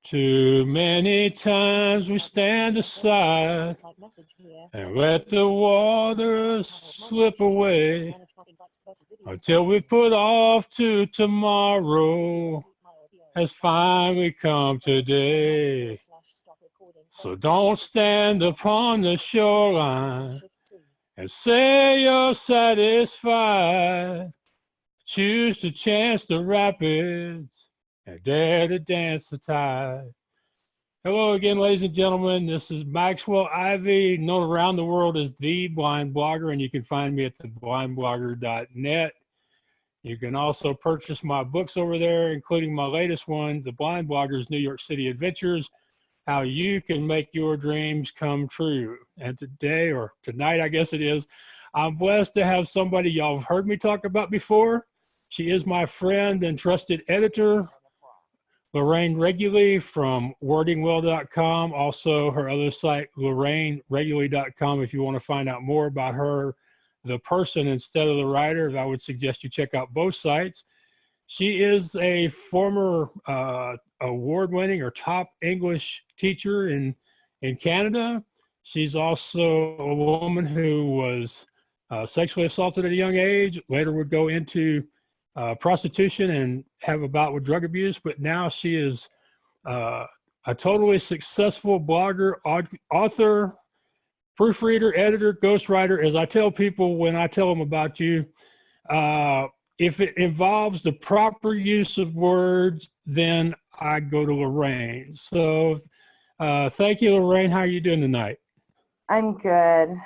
Too many times we stand aside and let the waters slip away until we put off to tomorrow has finally come today. So don't stand upon the shoreline and say you're satisfied. Choose to chance the rapids and dare to dance the tide. Hello again, ladies and gentlemen. This is Maxwell Ivy, known around the world as The Blind Blogger, and you can find me at theblindblogger.net. You can also purchase my books over there, including my latest one, The Blind Blogger's New York City Adventures, How You Can Make Your Dreams Come True. And today, or tonight, I guess it is, I'm blessed to have somebody y'all have heard me talk about before. She is my friend and trusted editor, Lorraine Reguly from wordingwell.com. Also, her other site, LorraineReguly.com, if you want to find out more about her, the person instead of the writer. I would suggest you check out both sites. She is a former award-winning or top English teacher in Canada. She's also a woman who was sexually assaulted at a young age, later would go into prostitution and have a bout with drug abuse, but now she is a totally successful blogger, author, proofreader, editor, ghostwriter. As I tell people when I tell them about you, if it involves the proper use of words, then I go to Lorraine. So thank you, Lorraine. How are you doing tonight? I'm good.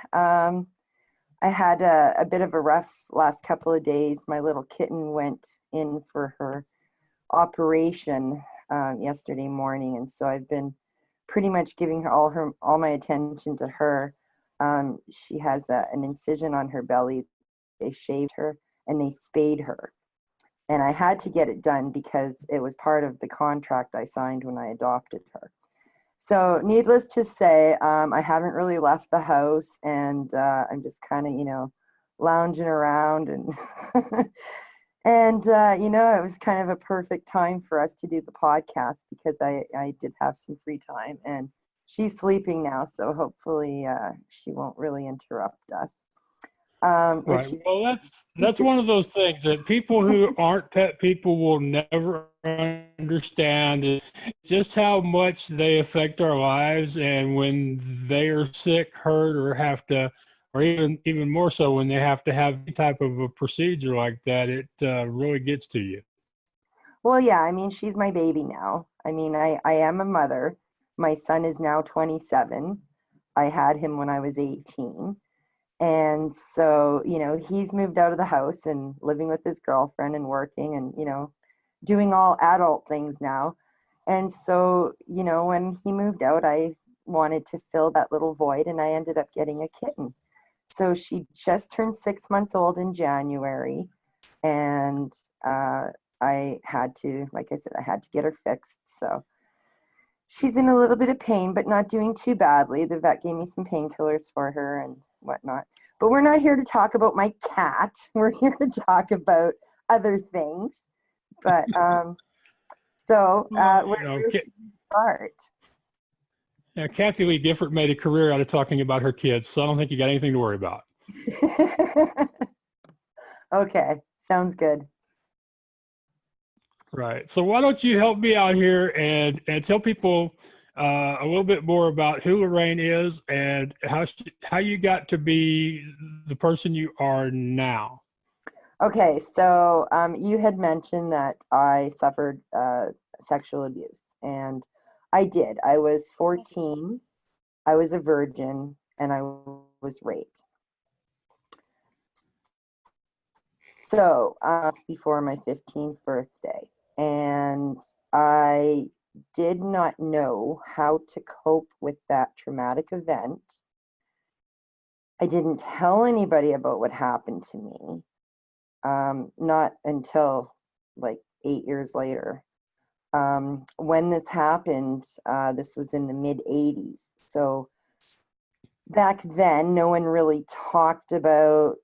I had a bit of a rough last couple of days. My little kitten went in for her operation yesterday morning, and so I've been pretty much giving her all my attention to her. She has an incision on her belly. They shaved her and they spayed her, and I had to get it done because it was part of the contract I signed when I adopted her. So needless to say, I haven't really left the house, and I'm just kind of, lounging around, and and it was kind of a perfect time for us to do the podcast because I did have some free time, and she's sleeping now, so hopefully she won't really interrupt us. Right. Well, that's one of those things that people who aren't pet people will never understand just how much they affect our lives. And when they are sick, hurt, or have to, or even more so when they have to have any type of a procedure like that, it really gets to you. Well, yeah, I mean, she's my baby now. I mean, I am a mother. My son is now 27. I had him when I was 18. And so, he's moved out of the house and living with his girlfriend and working and, doing all adult things now. And so, when he moved out, I wanted to fill that little void, and I ended up getting a kitten. So she just turned 6 months old in January, and I had to, like I said, I had to get her fixed. So she's in a little bit of pain, but not doing too badly. The vet gave me some painkillers for her and whatnot. But we're not here to talk about my cat. We're here to talk about other things. But where should we start? Yeah, Kathy Lee Gifford made a career out of talking about her kids, so I don't think you got anything to worry about. Okay, sounds good. Right. So why don't you help me out here and tell people a little bit more about who Lorraine is and how you got to be the person you are now. Okay, so you had mentioned that I suffered sexual abuse, and I did. I was 14, I was a virgin, and I was raped. So before my 15th birthday, and I did not know how to cope with that traumatic event. I didn't tell anybody about what happened to me, not until like 8 years later. When this happened, this was in the mid-'80s. So back then, no one really talked about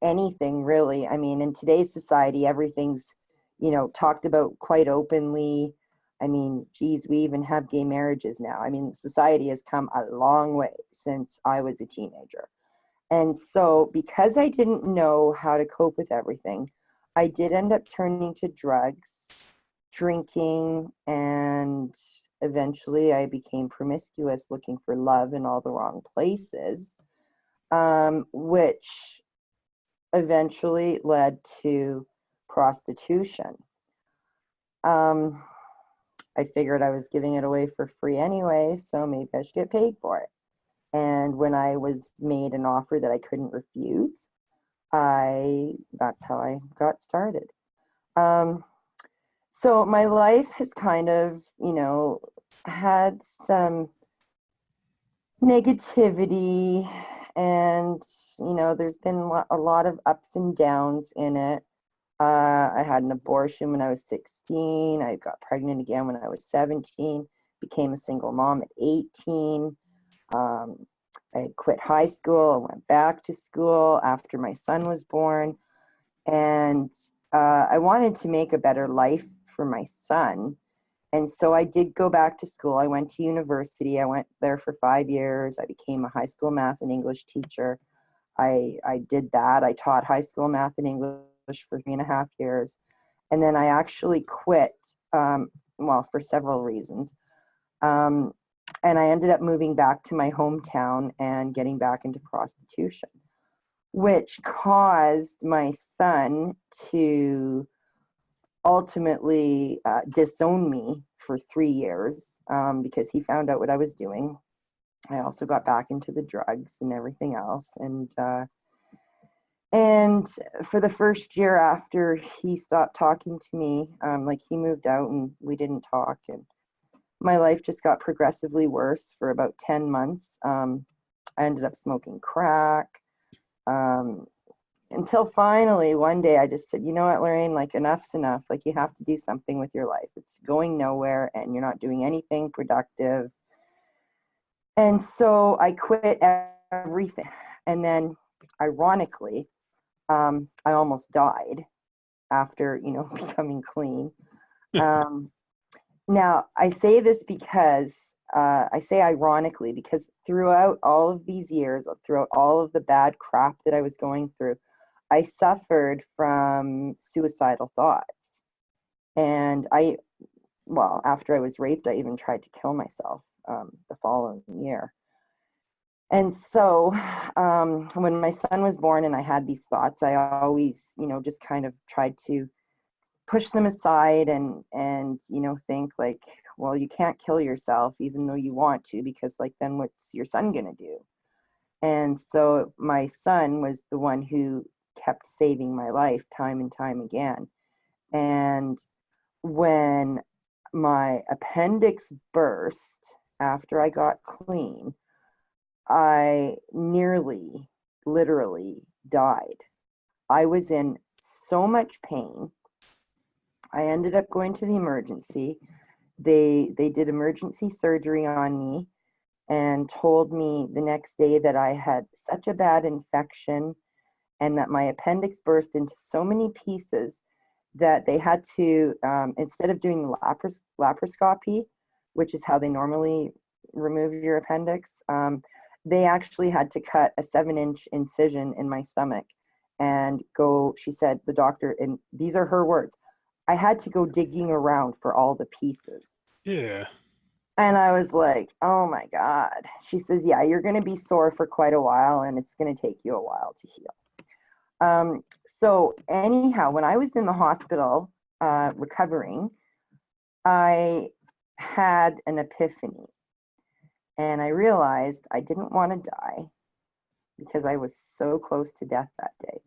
anything really. I mean, in today's society, everything's, talked about quite openly. I mean, geez, we even have gay marriages now. I mean, society has come a long way since I was a teenager. And so because I didn't know how to cope with everything, I did end up turning to drugs, drinking, and eventually I became promiscuous, looking for love in all the wrong places, which eventually led to prostitution. I figured I was giving it away for free anyway, so maybe I should get paid for it. And when I was made an offer that I couldn't refuse, that's how I got started. So my life has kind of, had some negativity, and, there's been a lot of ups and downs in it. I had an abortion when I was 16. I got pregnant again when I was 17, became a single mom at 18. I quit high school. I went back to school after my son was born. And I wanted to make a better life for my son. And so I did go back to school. I went to university. I went there for 5 years. I became a high school math and English teacher. I did that. I taught high school math and English for 3.5 years. And then I actually quit, for several reasons. And I ended up moving back to my hometown and getting back into prostitution, which caused my son to ultimately disown me for 3 years because he found out what I was doing. I also got back into the drugs and everything else. And for the first year after he stopped talking to me, he moved out and we didn't talk. And my life just got progressively worse for about 10 months. I ended up smoking crack until finally one day I just said, you know what, Lorraine, enough's enough. You have to do something with your life. It's going nowhere and you're not doing anything productive. And so I quit everything. And then ironically, I almost died after, becoming clean. Now, I say this because, I say ironically, because throughout all of these years, throughout all of the bad crap that I was going through, I suffered from suicidal thoughts. And after I was raped, I even tried to kill myself the following year. And so when my son was born and I had these thoughts, I always, just kind of tried to push them aside and think well, you can't kill yourself even though you want to, because then what's your son gonna do? And so my son was the one who kept saving my life time and time again. And when my appendix burst after I got clean, I nearly, literally died. I was in so much pain. I ended up going to the emergency. They did emergency surgery on me and told me the next day that I had such a bad infection and that my appendix burst into so many pieces that they had to, instead of doing the laparoscopy, which is how they normally remove your appendix, they actually had to cut a 7-inch incision in my stomach and go, she said, the doctor, and these are her words, I had to go digging around for all the pieces. Yeah. And I was like, oh my God. She says, yeah, you're going to be sore for quite a while and it's going to take you a while to heal. So anyhow, when I was in the hospital recovering, I had an epiphany. And I realized I didn't want to die because I was so close to death that day.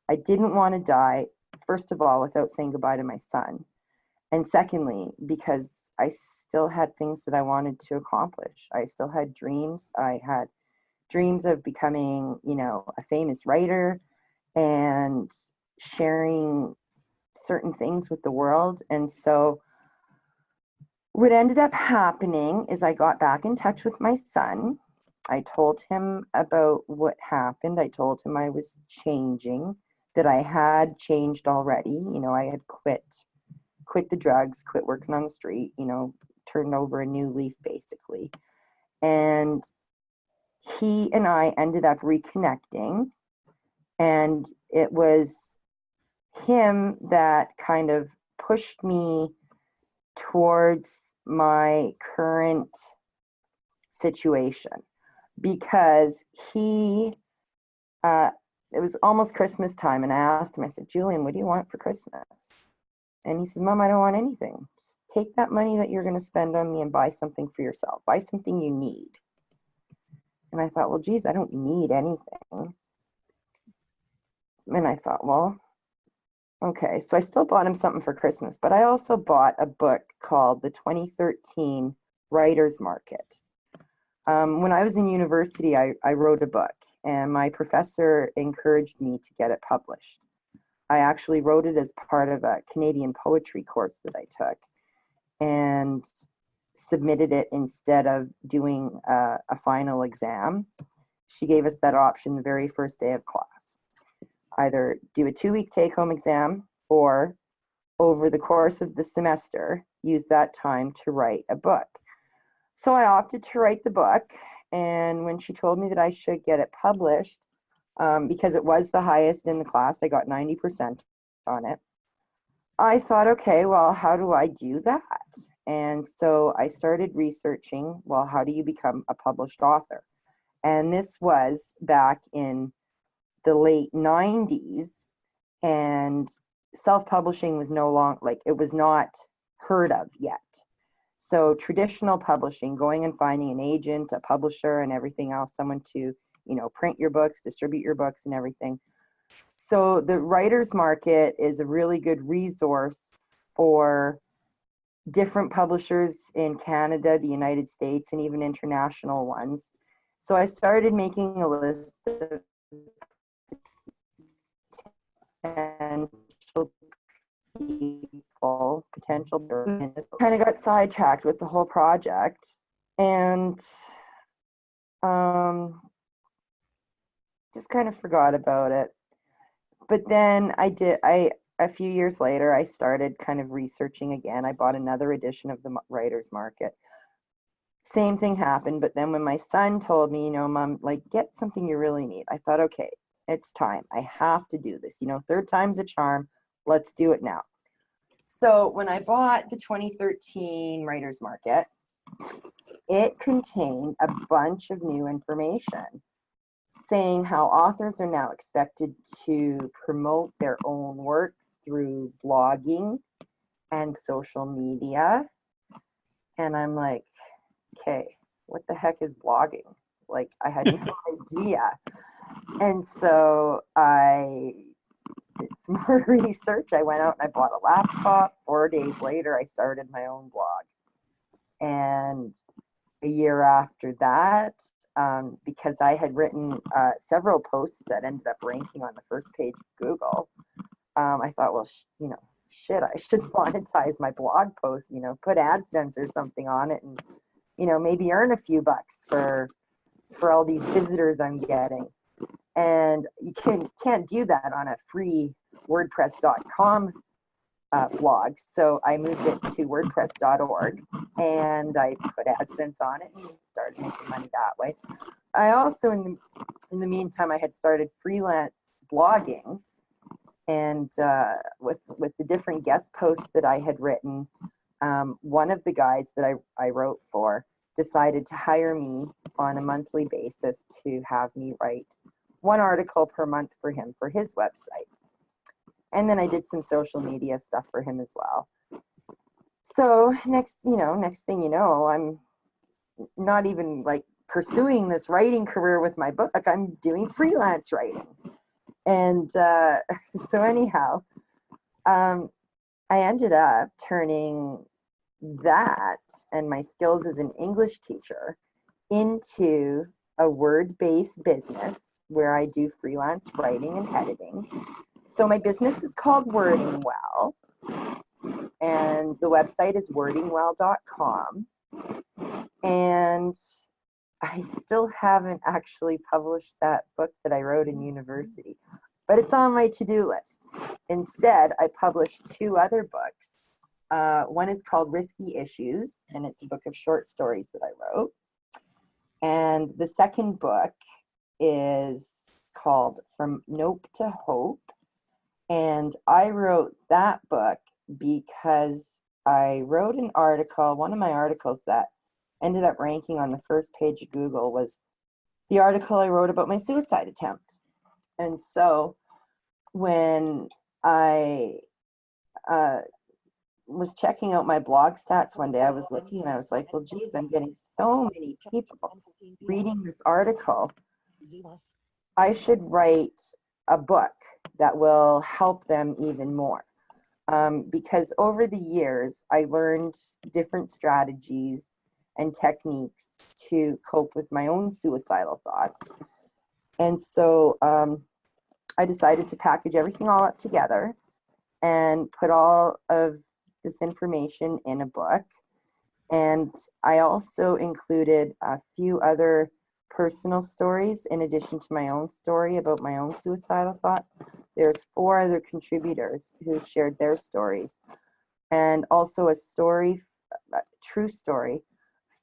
I didn't want to die, first of all, without saying goodbye to my son. And secondly, because I still had things that I wanted to accomplish. I still had dreams. I had dreams of becoming, a famous writer and sharing certain things with the world. And so what ended up happening is I got back in touch with my son. I told him about what happened. I told him I was changing, that I had changed already. I had quit quit the drugs, quit working on the street, you know, turned over a new leaf basically. And he and I ended up reconnecting, and it was him that kind of pushed me towards my current situation, because it was almost Christmas time, and I asked him, I said, Julian, what do you want for Christmas? And he said, Mom, I don't want anything. Just take that money that you're going to spend on me and buy something for yourself. Buy something you need. And I thought, well, geez, I don't need anything. And I thought, well, okay. So I still bought him something for Christmas, but I also bought a book called The 2013 Writer's Market. When I was in university, I wrote a book, and my professor encouraged me to get it published. I actually wrote it as part of a Canadian poetry course that I took, and submitted it instead of doing a final exam. She gave us that option the very first day of class. Either do a 2-week take-home exam, or over the course of the semester, use that time to write a book. So I opted to write the book, and when she told me that I should get it published, because it was the highest in the class, I got 90% on it, I thought, okay, well, how do I do that? And so I started researching, well, how do you become a published author? And this was back in the late 90s, and self-publishing was no longer, like, it was not heard of yet. So traditional publishing, going and finding an agent, a publisher, and everything else, someone to, you know, print your books, distribute your books and everything. So the writer's market is a really good resource for different publishers in Canada, the United States, and even international ones. So I started making a list of potential business. Kind of got sidetracked with the whole project, and just kind of forgot about it. But then a few years later, I started kind of researching again. I bought another edition of the Writer's Market. Same thing happened, but then when my son told me, you know, Mom, like, get something you really need, I thought, okay, it's time. I have to do this. You know, third time's a charm. Let's do it now. So when I bought the 2013 Writer's Market, it contained a bunch of new information saying how authors are now expected to promote their own works through blogging and social media. And I'm like, okay, what the heck is blogging? Like, I had no idea. And so I did some more research. I went out and I bought a laptop. 4 days later, I started my own blog. And a year after that, because I had written several posts that ended up ranking on the first page of Google, I thought, well, you know, shit, I should monetize my blog post, you know, put AdSense or something on it, and, you know, maybe earn a few bucks for all these visitors I'm getting. And you can't do that on a free WordPress.com blog. So I moved it to WordPress.org, and I put AdSense on it and started making money that way. I also, in the meantime, I had started freelance blogging, and with the different guest posts that I had written, one of the guys that I wrote for decided to hire me on a monthly basis to have me write one article per month for him for his website. And then I did some social media stuff for him as well. So next thing you know, I'm not even like pursuing this writing career with my book. I'm doing freelance writing. And so anyhow, I ended up turning that and my skills as an English teacher into a word-based business where I do freelance writing and editing. So my business is called Wording Well, and the website is wordingwell.com. And I still haven't actually published that book that I wrote in university, but it's on my to-do list. Instead, I published 2 other books One is called Risky Issues, and it's a book of short stories that I wrote. And the second book is called From Nope to Hope. And I wrote that book because I wrote an article. One of my articles that ended up ranking on the first page of Google was the article I wrote about my suicide attempt. And so when I was checking out my blog stats one day, I was looking and I was like, well, geez, I'm getting so many people reading this article. I should write a book that will help them even more. Because over the years, I learned different strategies and techniques to cope with my own suicidal thoughts. And so I decided to package everything all up together and put all of this information in a book. And I also included a few other personal stories in addition to my own story about my own suicidal thought. There's 4 other contributors who shared their stories, and also a story, a true story,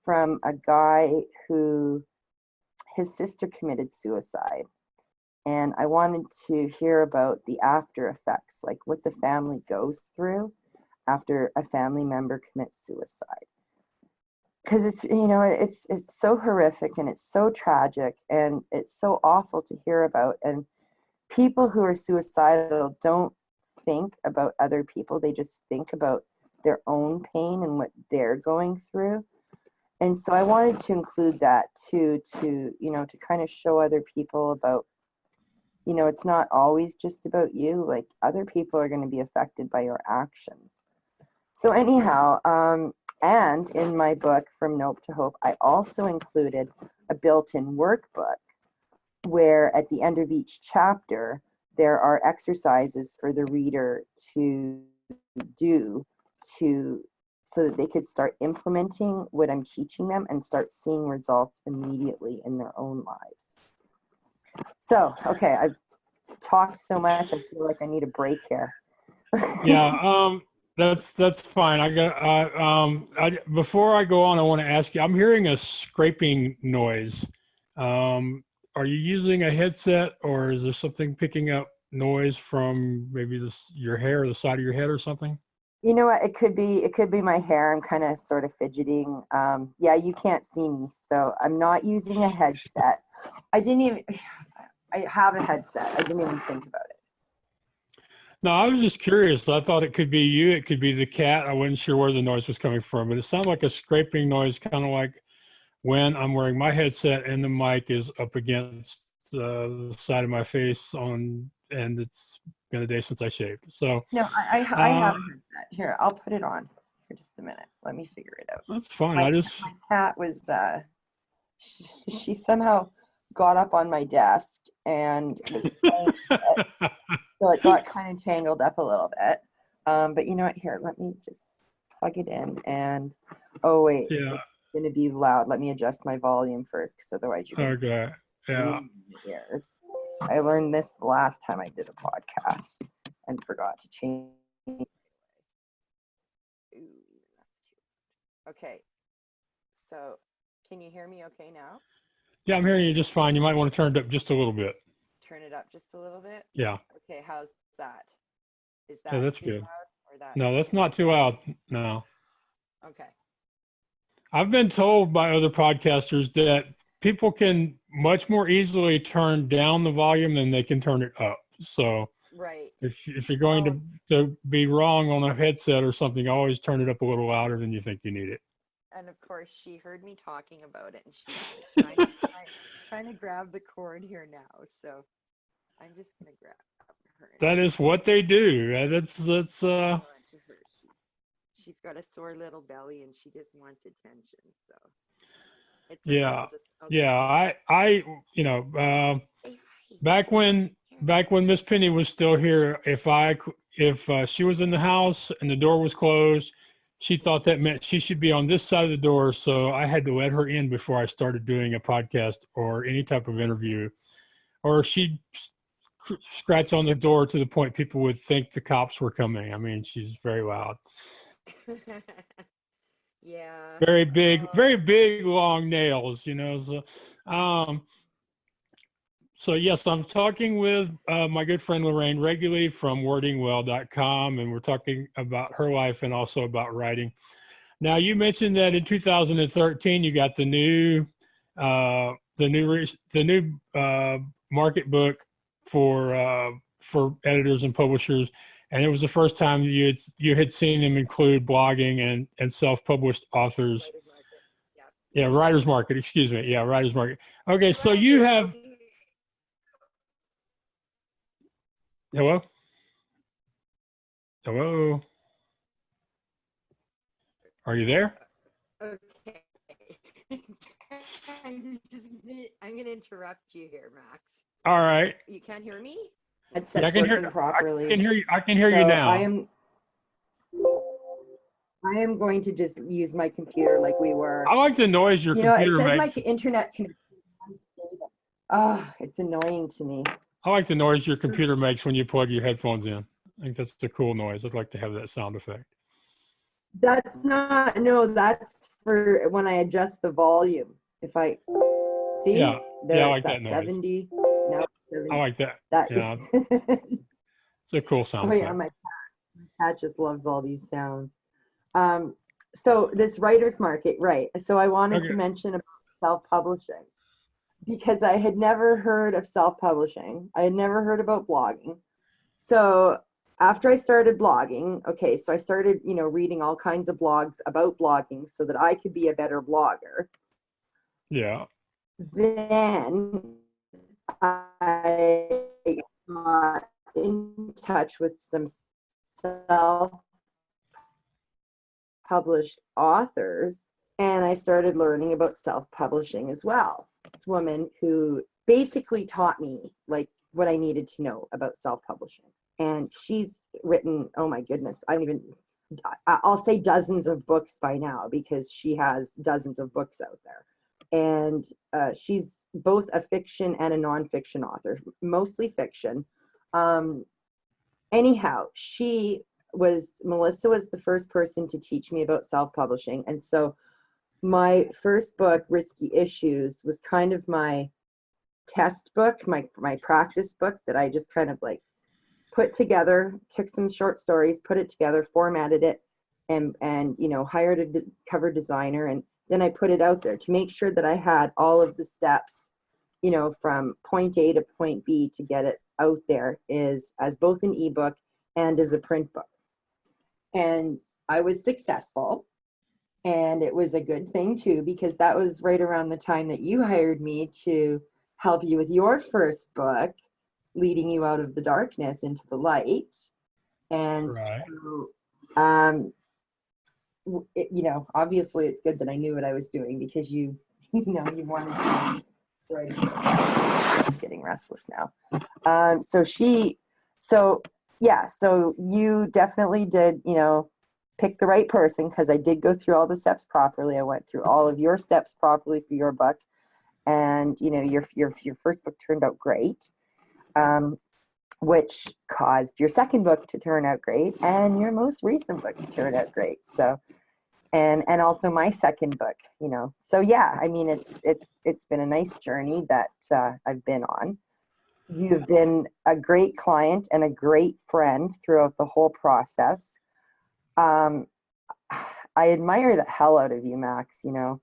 from a guy who his sister committed suicide. And I wanted to hear about the after effects, like what the family goes through after a family member commits suicide. Because it's, you know, it's so horrific and it's so tragic and it's so awful to hear about. And people who are suicidal don't think about other people. They just think about their own pain and what they're going through. And so I wanted to include that too, to kind of show other people about, you know, it's not always just about you. Like, other people are going to be affected by your actions. So anyhow, and in my book, From Nope to Hope, I also included a built-in workbook where at the end of each chapter, there are exercises for the reader to do so that they could start implementing what I'm teaching them and start seeing results immediately in their own lives. So, okay, I've talked so much, I feel like I need a break here. Yeah, that's fine. Before I go on, I want to ask you, I'm hearing a scraping noise. Are you using a headset, or is there something picking up noise from maybe your hair or the side of your head or something? You know what? It could be my hair. I'm kind of sort of fidgeting. Yeah, you can't see me, so I'm not using a headset. I have a headset. I didn't even think about it. No, I was just curious. I thought it could be you. It could be the cat. I wasn't sure where the noise was coming from, but it sounded like a scraping noise, kind of like when I'm wearing my headset and the mic is up against the side of my face and it's been a day since I shaved. So no, I have a headset. Here, I'll put it on for just a minute. Let me figure it out. That's fine. My cat was she somehow got up on my desk and was playing with it, so it got kind of tangled up a little bit. But you know what? Here, let me just plug it in. And oh wait, yeah. It's going to be loud. Let me adjust my volume first, because otherwise you're going to Okay. Yeah. ears. I learned this the last time I did a podcast and forgot to change. Ooh, that's too. Okay. So, can you hear me okay now? Yeah, I'm hearing you just fine. You might want to turn it up just a little bit. Turn it up just a little bit? Yeah. Okay, how's that? Is that Yeah, that's too good. loud, or that's... No, that's not too loud. No. Okay. I've been told by other podcasters that people can much more easily turn down the volume than they can turn it up. So Right. if you're going to be wrong on a headset or something, always turn it up a little louder than you think you need it. And of course, she heard me talking about it, and she's trying to grab the cord here now. So I'm just gonna grab her. That is what they do. That's She's got a sore little belly, and she just wants attention. So it's okay. yeah. I'll Yeah, I back when Miss Penny was still here, if she was in the house and the door was closed, she thought that meant she should be on this side of the door. So I had to let her in before I started doing a podcast or any type of interview, or she'd scratch on the door to the point people would think the cops were coming. I mean, she's very loud. Yeah. Very big, long nails, you know. Um, so yes, I'm talking with my good friend Lorraine Reguly from wordingwell.com, and we're talking about her life and also about writing. Now, you mentioned that in 2013 you got the new market book for editors and publishers, and it was the first time you had seen them include blogging and self-published authors. Writer's market. Yeah. Yeah, writers market. Excuse me. Yeah, writers market. Okay, so you Writer. have Okay. hello, hello. Are you there? Okay. I'm gonna interrupt you here, Max. All right. You can't hear me? Yeah, I Headset's can hear. working I properly. can hear you. I can hear you So now. I am going to just use my computer like we were. I like the noise your You know, it computer says my makes. internet connection is unstable. Oh, it's annoying to me. I like the noise your computer makes when you plug your headphones in. I think that's a cool noise. I'd like to have that sound effect. That's not, no, that's for when I adjust the volume. If I, see, Yeah, there I it's like at that noise. 70, now it's I 70. like that. That, Yeah, it's a cool sound oh yeah, effect. my cat just loves all these sounds. So this writer's market, right. So I wanted Okay. to mention about self-publishing because I had never heard of self-publishing. I had never heard about blogging. So after I started blogging, okay, so I started, you know, reading all kinds of blogs about blogging so that I could be a better blogger. Yeah. Then I got in touch with some self-published authors and I started learning about self-publishing as well. This woman who basically taught me like what I needed to know about self-publishing. And she's written, oh my goodness, I'll say dozens of books by now because she has dozens of books out there. And she's both a fiction and a nonfiction author, mostly fiction. Anyhow, Melissa was the first person to teach me about self-publishing. And so my first book, Risky Issues, was kind of my test book, my practice book that I just kind of like put together, took some short stories, put it together, formatted it, and you know, hired a cover designer, and then I put it out there to make sure that I had all of the steps, you know, from point A to point B to get it out there is as both an ebook and as a print book. And I was successful. And it was a good thing too, because that was right around the time that you hired me to help you with your first book, leading you out of the darkness into the light. And Right. so, you know, obviously it's good that I knew what I was doing because you know, you wanted to. Sorry, I'm getting restless now. So you definitely did, you know, pick the right person because I did go through all the steps properly. I went through all of your steps properly for your book, and you know, your first book turned out great. Which caused your second book to turn out great and your most recent book to turn out great. So, and also my second book, you know. So yeah, I mean, it's been a nice journey that I've been on. You've been a great client and a great friend throughout the whole process. I admire the hell out of you, Max, you know.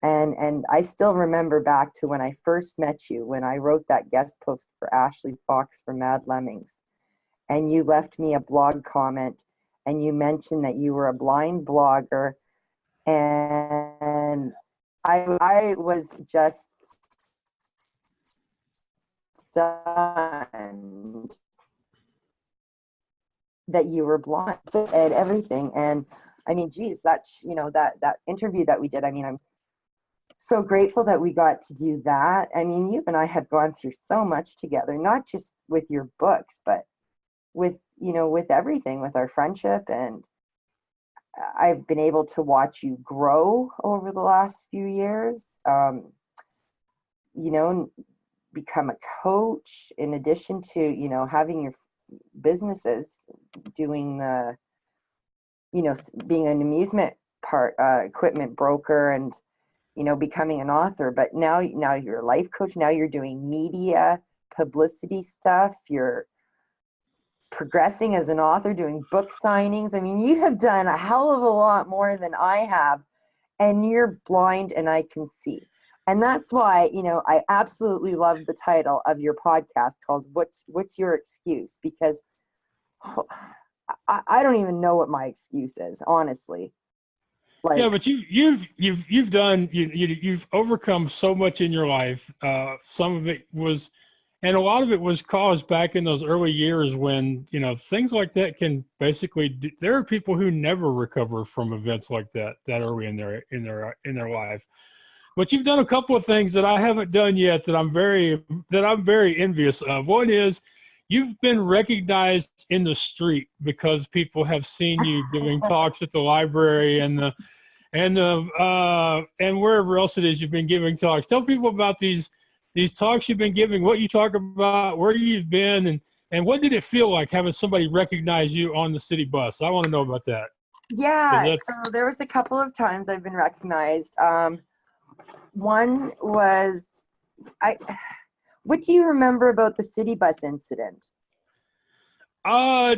And I still remember back to when I first met you, when I wrote that guest post for Ashley Fox for Mad Lemmings, and you left me a blog comment, and you mentioned that you were a blind blogger, and I was just stunned that you were blind and everything. And I mean, geez, that's, you know, that interview that we did, I mean, I'm so grateful that we got to do that. I mean, you and I had gone through so much together, not just with your books, but with, you know, with everything, with our friendship. And I've been able to watch you grow over the last few years, you know, become a coach in addition to, you know, having your businesses, doing the being an amusement equipment broker and, becoming an author. But now you're a life coach. Now you're doing media, publicity stuff. You're progressing as an author, doing book signings. I mean, you have done a hell of a lot more than I have, and you're blind and I can see. And that's why, I absolutely love the title of your podcast called What's Your Excuse? Because I don't even know what my excuse is, honestly. Like, Yeah, but you've done you've overcome so much in your life. Some of it was, and a lot of it was caused back in those early years when things like that can basically. There are people who never recover from events like that early in their life. But you've done a couple of things that I haven't done yet that I'm very envious of. One is you've been recognized in the street because people have seen you giving talks at the library and wherever else it is you've been giving talks. Tell people about these talks you've been giving, what you talk about, where you've been, and what did it feel like having somebody recognize you on the city bus? I want to know about that. Yeah, so there was a couple of times I've been recognized. One was, what do you remember about the city bus incident? I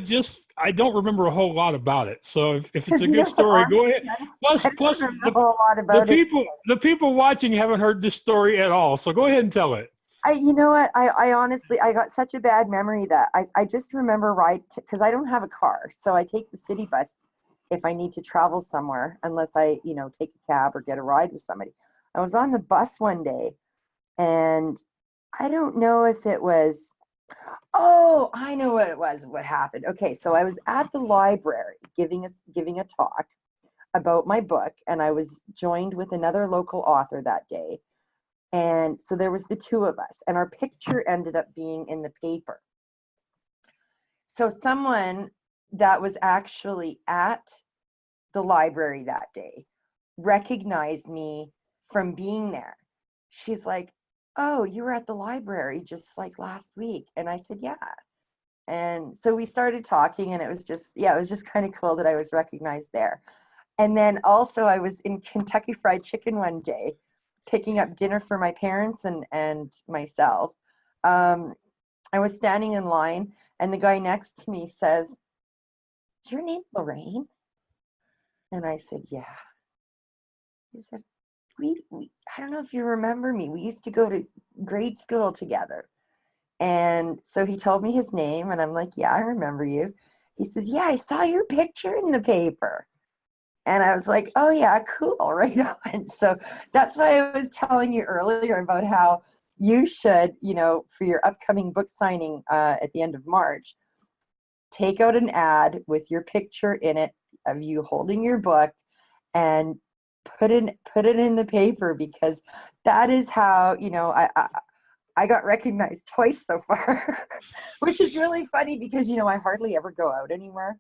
don't remember a whole lot about it. So if it's a good story, go ahead. Plus, a whole lot about the people watching haven't heard this story at all. So go ahead and tell it. You know what? I honestly, I got such a bad memory that I just remember because I don't have a car. So I take the city bus if I need to travel somewhere, unless I, take a cab or get a ride with somebody. I was on the bus one day and I don't know if it was, I know what it was, what happened. Okay, so I was at the library giving a talk about my book, and I was joined with another local author that day. And so there was the two of us, and our picture ended up being in the paper. So someone that was actually at the library that day recognized me from being there. She's like, "Oh, you were at the library just like last week." And I said, "Yeah." And so we started talking, and it was just kind of cool that I was recognized there. And then also I was in Kentucky Fried Chicken one day, picking up dinner for my parents and myself. I was standing in line, and the guy next to me says, "Is your name Lorraine?" And I said, "Yeah." He said, we I don't know if you remember me. We used to go to grade school together. And so he told me his name, and I'm like, "Yeah, I remember you." He says, "Yeah, I saw your picture in the paper." And I was like, "Oh yeah, cool, right on." So that's why I was telling you earlier about how you should, for your upcoming book signing at the end of March, take out an ad with your picture in it of you holding your book and put it in the paper, because that is how, I got recognized twice so far, which is really funny because, I hardly ever go out anywhere.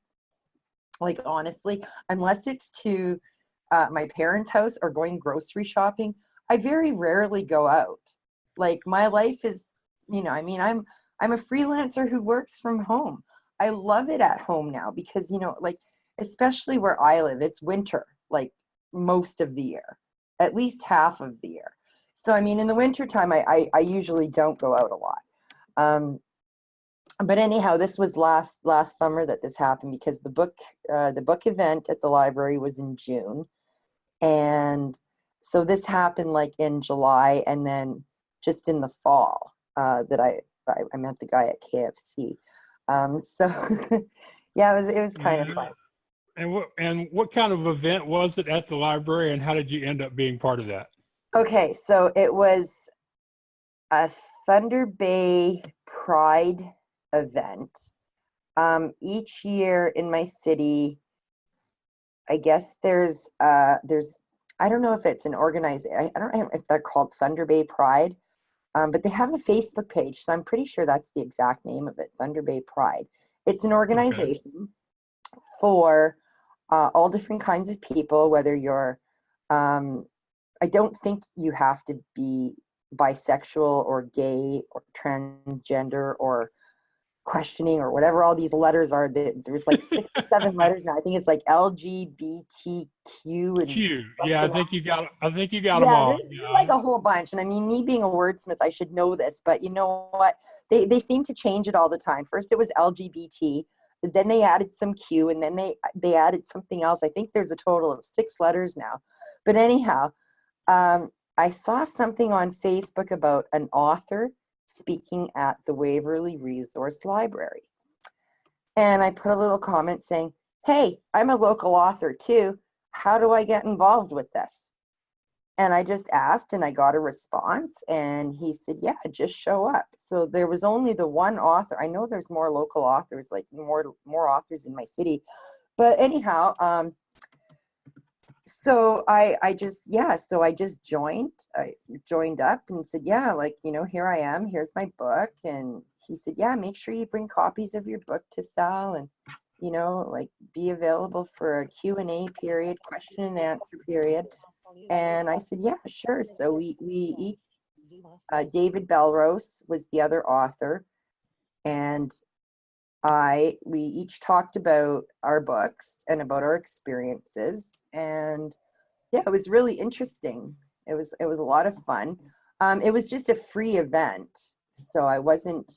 Like, honestly, unless it's to my parents' house or going grocery shopping, I very rarely go out. Like, my life is, I'm a freelancer who works from home. I love it at home now because, like, especially where I live, it's winter, like most of the year, at least half of the year. So, in the wintertime, I usually don't go out a lot. But anyhow, this was last summer that this happened, because the book event at the library was in June, and so this happened like in July, and then just in the fall that I met the guy at KFC. So yeah, it was kind of fun. And what kind of event was it at the library, and how did you end up being part of that? Okay, so it was a Thunder Bay Pride event. Each year in my city, I guess there's I don't know if it's an organized, I don't know if they're called Thunder Bay Pride, but they have a Facebook page, so I'm pretty sure that's the exact name of it, Thunder Bay Pride. It's an organization for all different kinds of people, whether you're, I don't think you have to be bisexual or gay or transgender or questioning or whatever all these letters are. There's like 6 or 7 letters now. I think it's like LGBTQ and Q. Yeah, something. I think you got them Yeah, all. there's like a whole bunch. And I mean, me being a wordsmith, I should know this, but you know what? They seem to change it all the time. First it was LGBT, then they added some Q, and then they added something else. I think there's a total of 6 letters now. But anyhow, I saw something on Facebook about an author speaking at the Waverly Resource Library. And I put a little comment saying, hey, I'm a local author too. How do I get involved with this? And I just asked and I got a response, and he said, yeah, just show up. So there was only the one author. I know there's more local authors, like more authors in my city. But anyhow, so I just joined. I joined up and said, yeah, like, you know, here I am. Here's my book. And he said, yeah, make sure you bring copies of your book to sell, and, you know, like, be available for a Q&A period, question and answer period. And I said, yeah, sure. So we each, David Belrose was the other author, and we each talked about our books and about our experiences. And yeah, it was really interesting. It was a lot of fun. It was just a free event, so I wasn't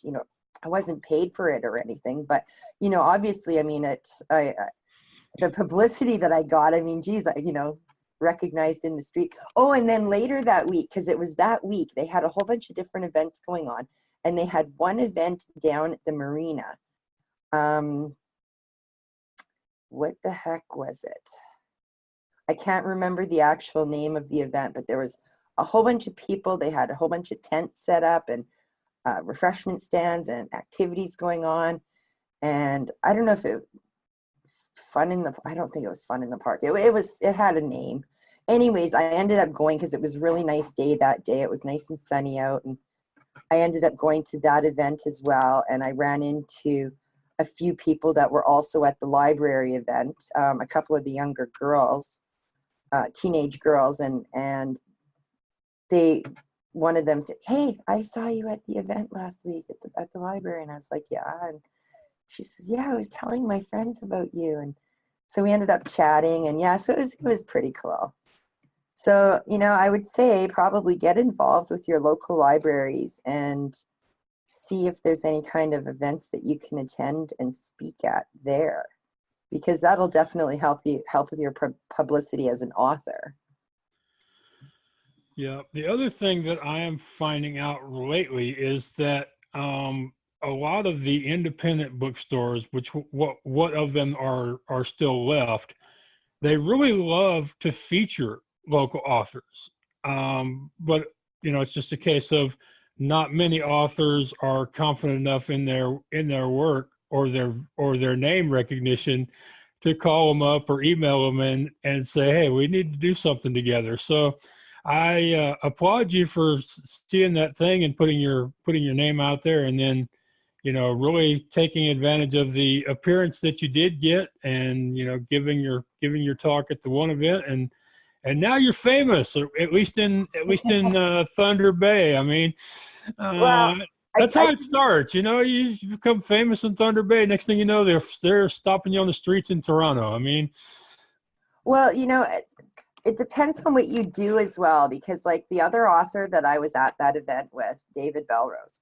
paid for it or anything. But, you know, obviously, I mean, the publicity that I got, I mean, geez, you know, recognized in the street. Oh, and then later that week, because it was that week, they had a whole bunch of different events going on, and they had one event down at the marina. What the heck was it? I can't remember the actual name of the event, but there was a whole bunch of people. They had a whole bunch of tents set up, and refreshment stands and activities going on. And I don't know if it I don't think it was Fun in the Park. It had a name. Anyways, I ended up going because it was a really nice day that day. It was nice and sunny out, and I ended up going to that event as well. And I ran into a few people that were also at the library event, a couple of the younger girls, teenage girls, and one of them said, hey, I saw you at the event last week at the library. And I was like, yeah. And she says, yeah, I was telling my friends about you. And so we ended up chatting, and yeah, so it was pretty cool. So, you know, I would say probably get involved with your local libraries and see if there's any kind of events that you can attend and speak at there, because that'll definitely help with your publicity as an author. Yeah. The other thing that I am finding out lately is that a lot of the independent bookstores, which what of them are still left, they really love to feature local authors. But, you know, it's just a case of not many authors are confident enough in their work or their name recognition to call them up or email them and say, hey, we need to do something together. So I applaud you for seeing that thing and putting your name out there, and then, you know, really taking advantage of the appearance that you did get, and, you know, giving your talk at the one event, and now you're famous, or at least in Thunder Bay. I mean, Well, that's how it starts. You know, you become famous in Thunder Bay. Next thing you know, they're stopping you on the streets in Toronto. I mean, well, you know, it depends on what you do as well, because like the other author that I was at that event with, David Belrose,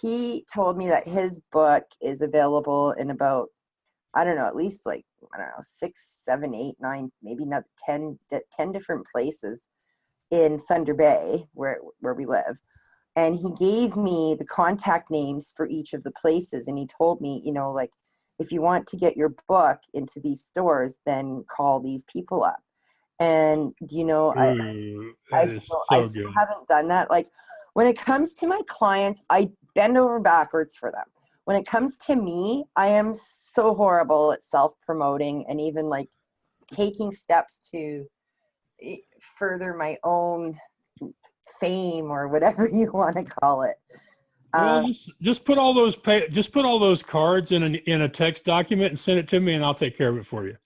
he told me that his book is available in about, I don't know, at least like, I don't know, 6, 7, 8, 9, maybe not 10 different places in Thunder Bay where we live. And he gave me the contact names for each of the places. And he told me, you know, like, if you want to get your book into these stores, then call these people up. And, you know, I still haven't done that. Like, when it comes to my clients, I bend over backwards for them. When it comes to me, I am so horrible at self-promoting and even like taking steps to further my own fame or whatever you want to call it. Well, just put all those cards in a text document and send it to me, and I'll take care of it for you.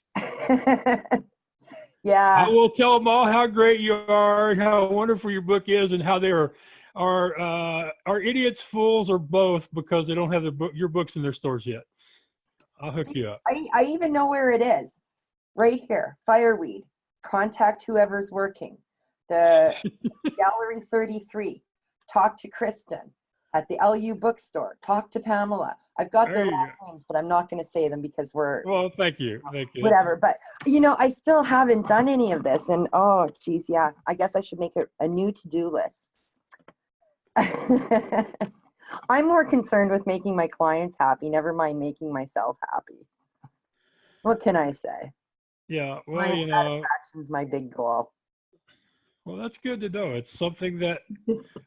Yeah. I will tell them all how great you are and how wonderful your book is, and how they are are idiots, fools, or both because they don't have your books in their stores yet. I'll hook you up. I even know where it is. Right here, Fireweed. Contact whoever's working. The Gallery 33. Talk to Kristen. At the LU bookstore. Talk to Pamela. I've got their last names, but I'm not going to say them because we're... Well, thank you. Thank you. Whatever. But, you know, I still haven't done any of this. And, oh, geez, yeah. I guess I should make a new to-do list. I'm more concerned with making my clients happy, never mind making myself happy. What can I say? Yeah, well, Client you know, satisfaction is my big goal. well, that's good to know. It's something that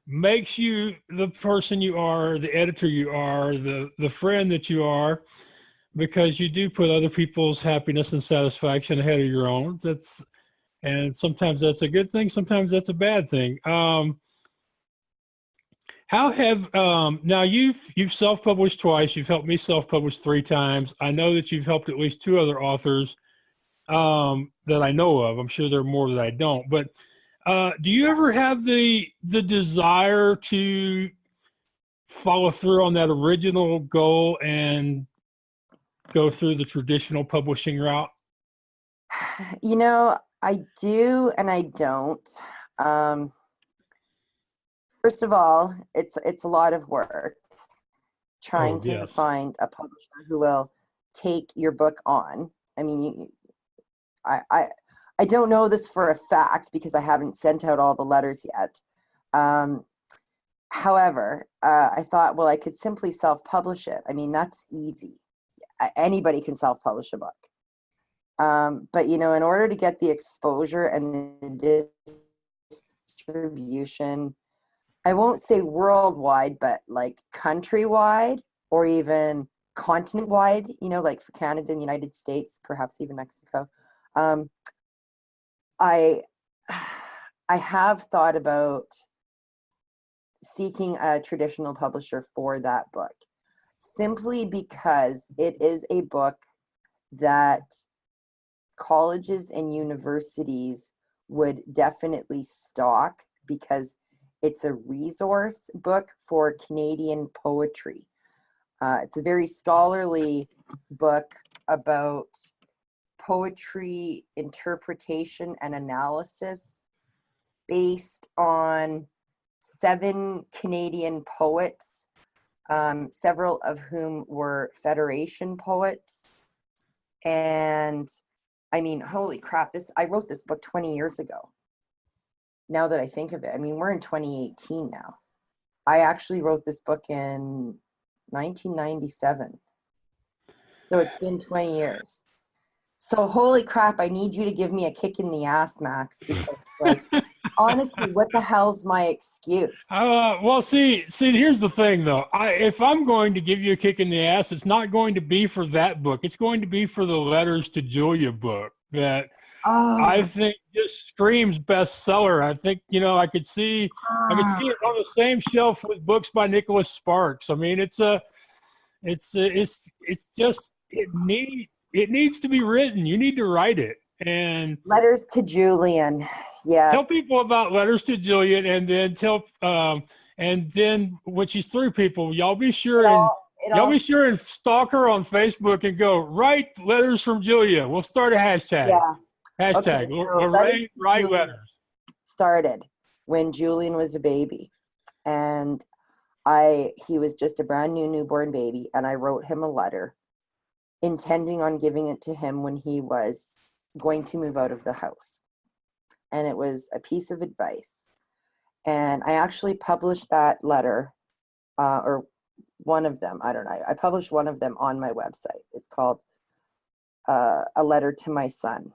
makes you the person you are, the editor you are, the friend that you are, because you do put other people's happiness and satisfaction ahead of your own. And sometimes that's a good thing, sometimes that's a bad thing. How have now you've self-published twice. You've helped me self-publish 3 times. I know that you've helped at least 2 other authors that I know of. I'm sure there are more that I don't. But do you ever have the desire to follow through on that original goal and go through the traditional publishing route? You know, I do and I don't. First of all, it's a lot of work trying to find a publisher who will take your book on. I mean, I don't know this for a fact because I haven't sent out all the letters yet. However, I thought, well, I could simply self-publish it. I mean, that's easy. Anybody can self-publish a book. But, you know, in order to get the exposure and the distribution, I won't say worldwide, but like countrywide or even continent-wide, you know, like for Canada and United States, perhaps even Mexico. I have thought about seeking a traditional publisher for that book, simply because it is a book that colleges and universities would definitely stock because it's a resource book for Canadian poetry. It's a very scholarly book about poetry interpretation and analysis based on 7 Canadian poets, several of whom were Federation poets. And I mean, holy crap, I wrote this book 20 years ago. Now that I think of it, I mean, we're in 2018 now. I actually wrote this book in 1997. So it's been 20 years. So holy crap, I need you to give me a kick in the ass, Max, because like, honestly, what the hell's my excuse? Well, see, here's the thing though. If I'm going to give you a kick in the ass, it's not going to be for that book. It's going to be for the Letters to Julia book that I think just screams bestseller. I think, you know, I could see it on the same shelf with books by Nicholas Sparks. I mean, it needs to be written. You need to write it. And Letters to Julian. Yeah. Tell people about Letters to Julian, and then and then when she's through, people, y'all be sure and stalk her on Facebook and go write letters from Julia. We'll start a hashtag. Yeah. Hashtag Lorraine write letters. Started when Julian was a baby, and he was just a brand new newborn baby, and I wrote him a letter intending on giving it to him when he was going to move out of the house. And it was a piece of advice. And I actually published that letter, or one of them, I don't know. I published one of them on my website. It's called A Letter to My Son.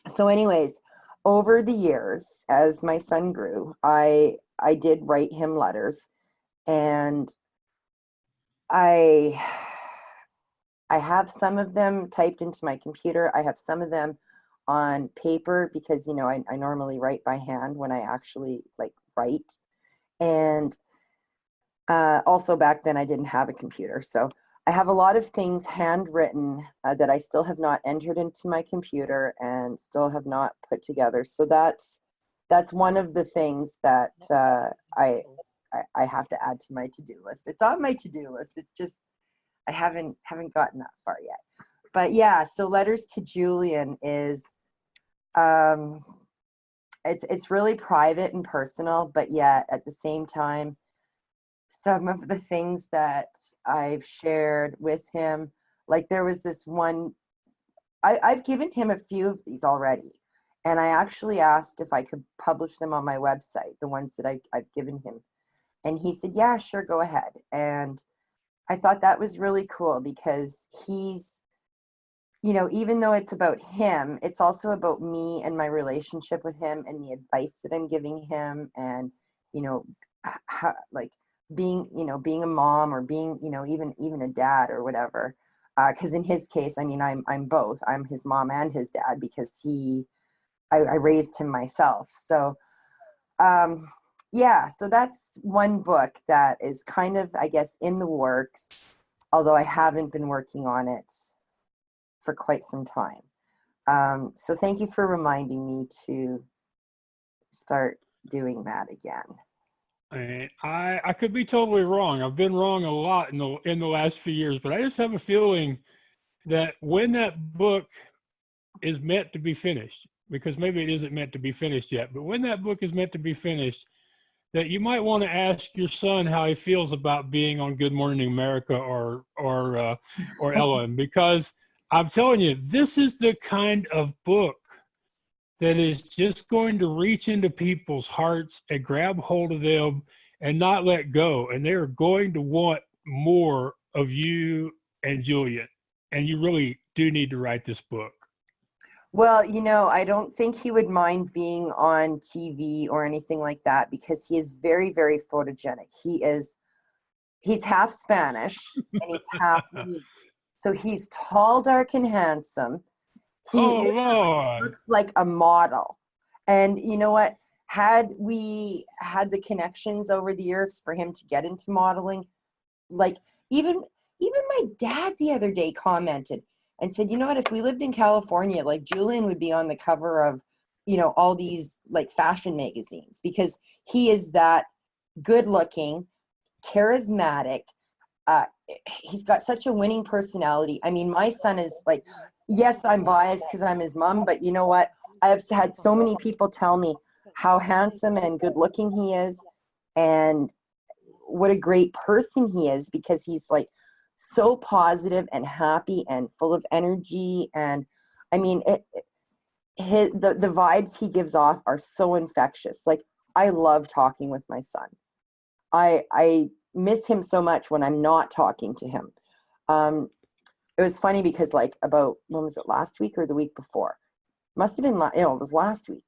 So anyways, over the years, as my son grew, I did write him letters, and I have some of them typed into my computer. I have some of them on paper because, you know, I normally write by hand when I actually like write. And also back then I didn't have a computer. So I have a lot of things handwritten that I still have not entered into my computer and still have not put together. So that's that's one of the things that I have to add to my to-do list. It's on my to-do list. It's just I haven't gotten that far yet. But yeah, so Letters to Julian is it's really private and personal, but yet at the same time, some of the things that I've shared with him, like there was this one, I've given him a few of these already. And I actually asked if I could publish them on my website, the ones that I've given him. And he said, yeah, sure, go ahead. And I thought that was really cool because he's, you know, even though it's about him, it's also about me and my relationship with him and the advice that I'm giving him and, you know, how, like being, you know, being a mom or being, you know, even a dad or whatever. Because in his case, I mean, I'm both. I'm his mom and his dad because I raised him myself. So, yeah, so that's one book that is kind of, I guess, in the works, although I haven't been working on it for quite some time. So thank you for reminding me to start doing that again. I could be totally wrong. I've been wrong a lot in the last few years, but I just have a feeling that when that book is meant to be finished, because maybe it isn't meant to be finished yet, but when that book is meant to be finished, that you might want to ask your son how he feels about being on Good Morning America or Ellen, because I'm telling you, this is the kind of book that is just going to reach into people's hearts and grab hold of them and not let go. And they're going to want more of you and Julian. And you really do need to write this book. Well, you know, I don't think he would mind being on TV or anything like that because he is very, very photogenic. He's half Spanish and he's half me. So he's tall, dark, and handsome. He Lord. looks like a model. And you know what? Had we had the connections over the years for him to get into modeling, like even my dad the other day commented and said, you know what, if we lived in California, like Julian would be on the cover of, you know, all these like fashion magazines because he is that good looking, charismatic. He's got such a winning personality. I mean, my son is like, yes, I'm biased because I'm his mom, but you know what? I've had so many people tell me how handsome and good looking he is and what a great person he is because he's like so positive and happy and full of energy. And I mean, the vibes he gives off are so infectious. Like, I love talking with my son. I miss him so much when I'm not talking to him. It was funny because like about, when was it, last week or the week before? Must have been, it was last week.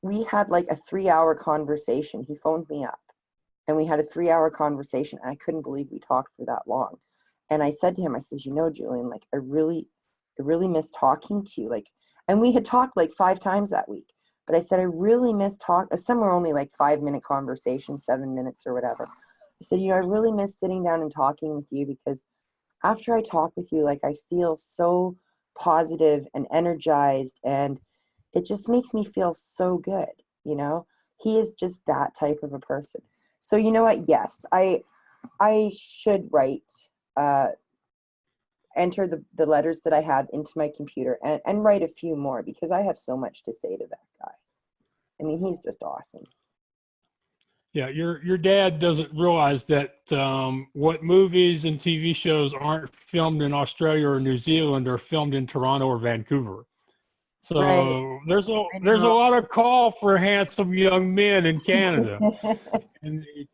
We had like a 3-hour conversation. He phoned me up and we had a 3-hour conversation and I couldn't believe we talked for that long. And I said to him, I said, you know, Julian, like I really miss talking to you. Like, and we had talked like 5 times that week, but I said, I really miss some were only like 5-minute conversations, 7 minutes or whatever. I said, you know, I really miss sitting down and talking with you because after I talk with you, like I feel so positive and energized and it just makes me feel so good. You know, he is just that type of a person. So you know what? Yes, I should write, enter the letters that I have into my computer and write a few more because I have so much to say to that guy. I mean, he's just awesome. Yeah, your dad doesn't realize that what movies and TV shows aren't filmed in Australia or New Zealand are filmed in Toronto or Vancouver. So Right. there's a lot of call for handsome young men in Canada in the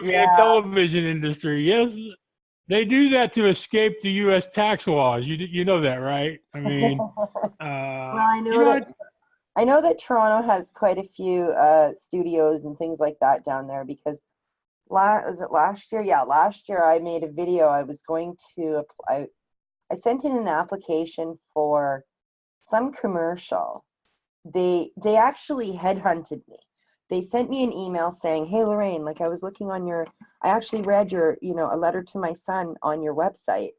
movie and Yeah. television industry. Yes, they do that to escape the U.S. tax laws. You know that, right? I mean, Well, you I know that Toronto has quite a few studios and things like that down there because was it last year? Yeah, last year I made a video. I was going to apply. I sent in an application for some commercial. They actually headhunted me. They sent me an email saying, "Hey Lorraine, like I was looking on I actually read your, you know, a letter to my son on your website,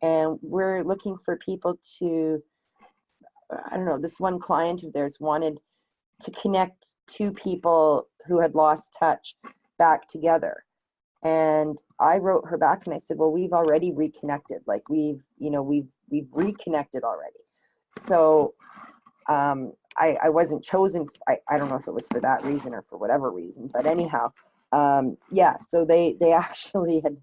and we're looking for people to, I don't know, this one client of theirs wanted to connect two people who had lost touch back together. And I wrote her back and I said, well, we've already reconnected. Like we've reconnected already. So I wasn't chosen. I don't know if it was for that reason or for whatever reason, but anyhow, yeah, so they actually had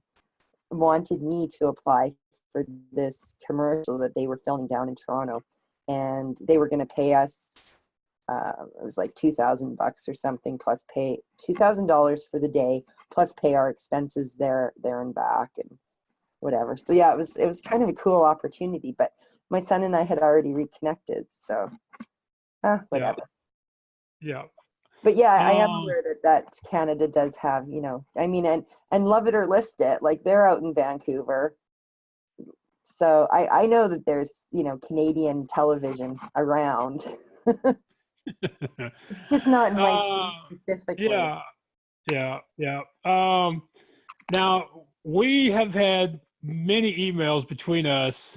wanted me to apply for this commercial that they were filming down in Toronto, and they were going to pay us, it was like $2,000 or something, plus pay $2,000 for the day, plus pay our expenses there and back and whatever. So yeah, it was kind of a cool opportunity, but my son and I had already reconnected, so whatever. Yeah. But yeah, I am aware that Canada does have, I mean, and love it or list it, like they're out in Vancouver. So I know that there's, Canadian television around. It's just not in my state specifically. Yeah. Now, we have had many emails between us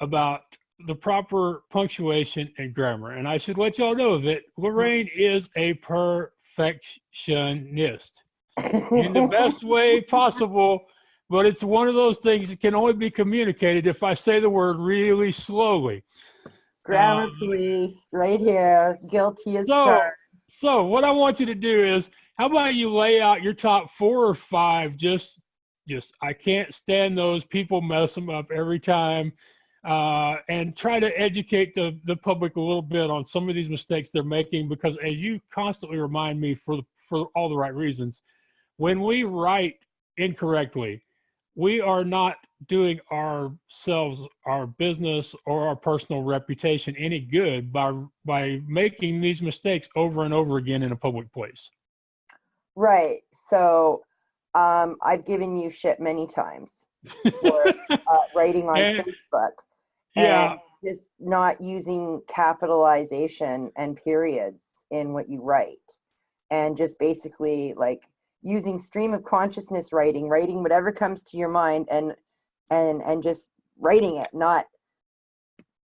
about the proper punctuation and grammar. And I should let y'all know that Lorraine is a perfectionist in the best way possible, but it's one of those things that can only be communicated if I say the word really slowly. Grammar police, right here, guilty as charged. So what I want you to do is, how about you lay out your top 4 or 5, just I can't stand those, people mess them up every time, and try to educate the public a little bit on some of these mistakes they're making, because as you constantly remind me, for all the right reasons, when we write incorrectly, we are not doing ourselves, our business, or our personal reputation any good by making these mistakes over and over again in a public place. Right. So I've given you shit many times for writing on Facebook. Yeah. And just not using capitalization and periods in what you write. And just basically like using stream of consciousness writing whatever comes to your mind and just writing it, not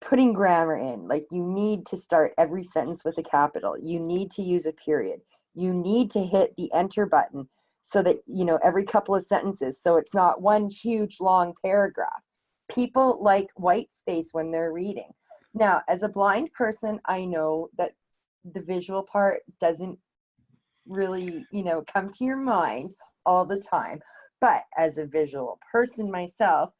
putting grammar in. Like you need to start every sentence with a capital. You need to use a period. You need to hit the enter button so that, every couple of sentences, so it's not one huge long paragraph. People like white space when they're reading. Now, as a blind person, I know that the visual part doesn't really, come to your mind all the time. But as a visual person myself,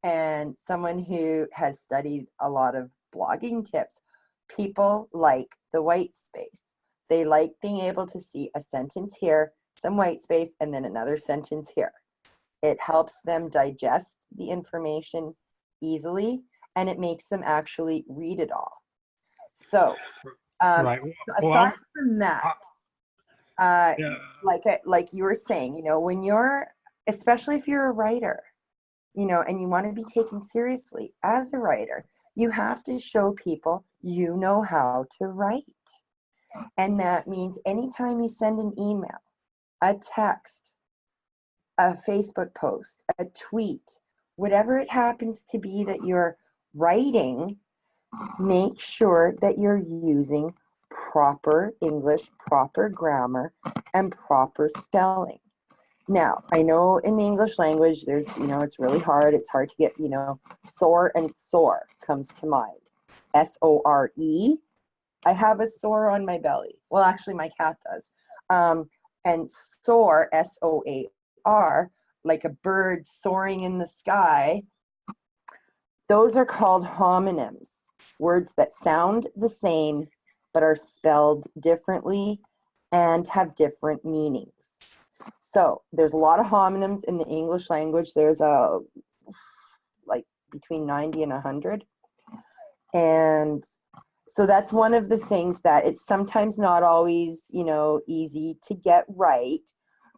and someone who has studied a lot of blogging tips, people like the white space. They like being able to see a sentence here, some white space, and then another sentence here. It helps them digest the information easily, and it makes them actually read it all. So, right. Aside from that, like you were saying, when you're, especially if you're a writer, and you want to be taken seriously as a writer, you have to show people you know how to write. And that means anytime you send an email, a text, a Facebook post, a tweet, whatever it happens to be that you're writing, make sure that you're using proper English, proper grammar, and proper spelling. Now, I know in the English language, there's, it's really hard. It's hard to get, sore and sore comes to mind. S-O-R-E. I have a sore on my belly. Well, actually, my cat does. And soar, S-O-A-R, like a bird soaring in the sky. Those are called homonyms, words that sound the same but are spelled differently and have different meanings. So there's a lot of homonyms in the English language. There's like between 90 and 100. And so that's one of the things that it's sometimes not always, easy to get right.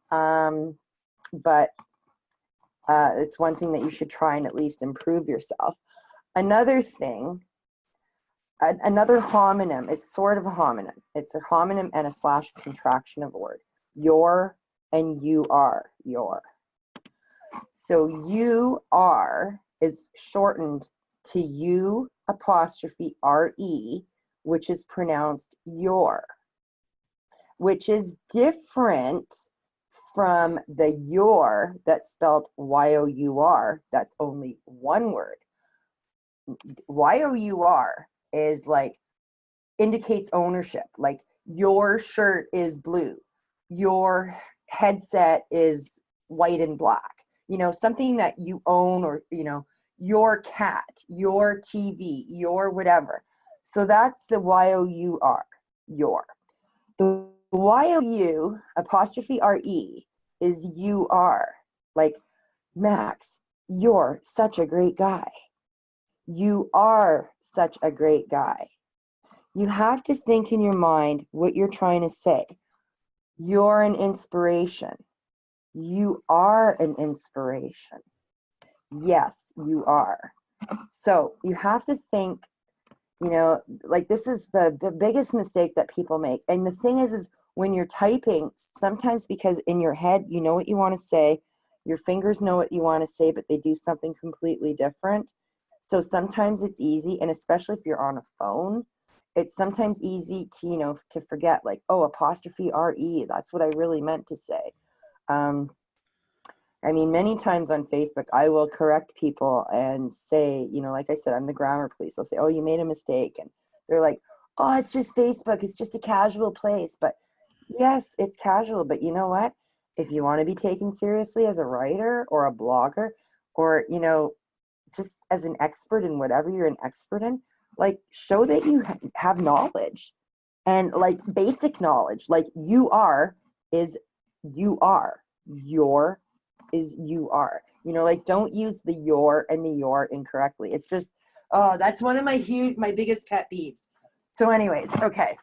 But it's one thing that you should try and at least improve yourself. Another thing, another homonym is sort of a homonym. It's a homonym and a slash contraction of a word. Your and you are, your. So you are is shortened to U apostrophe R-E, which is pronounced your. which is different from the your that's spelled Y-O-U-R. That's only one word. Y-O-U-R is like indicates ownership. Like your shirt is blue. Your headset is white and black. You know, something that you own, or, you know, your cat, your TV, your whatever. So that's the Y-O-U-R, your. The Y-O-U apostrophe R-E is you-are. Like, Max, you're such a great guy. You are such a great guy. You have to think in your mind what you're trying to say. You're an inspiration. You are an inspiration. Yes, you are. So you have to think, you know, like this is the biggest mistake that people make. And the thing is when you're typing, sometimes because in your head, you know what you want to say, your fingers know what you want to say, but they do something completely different. So sometimes it's easy, and especially if you're on a phone, it's sometimes easy to, you know, to forget, like, oh, apostrophe R-E, that's what I really meant to say. I mean, many times on Facebook, I will correct people and say, you know, like I said, I'm the grammar police. I'll say, oh, you made a mistake. And they're like, oh, it's just Facebook. It's just a casual place. But yes, it's casual. But you know what? If you want to be taken seriously as a writer or a blogger, or, you know, just as an expert in whatever you're an expert in, like, show that you have knowledge, and like basic knowledge. Like you are is you are. Your is you are. You know, like, don't use the your and the your incorrectly. It's just, oh, that's one of my biggest pet peeves. So anyways, okay.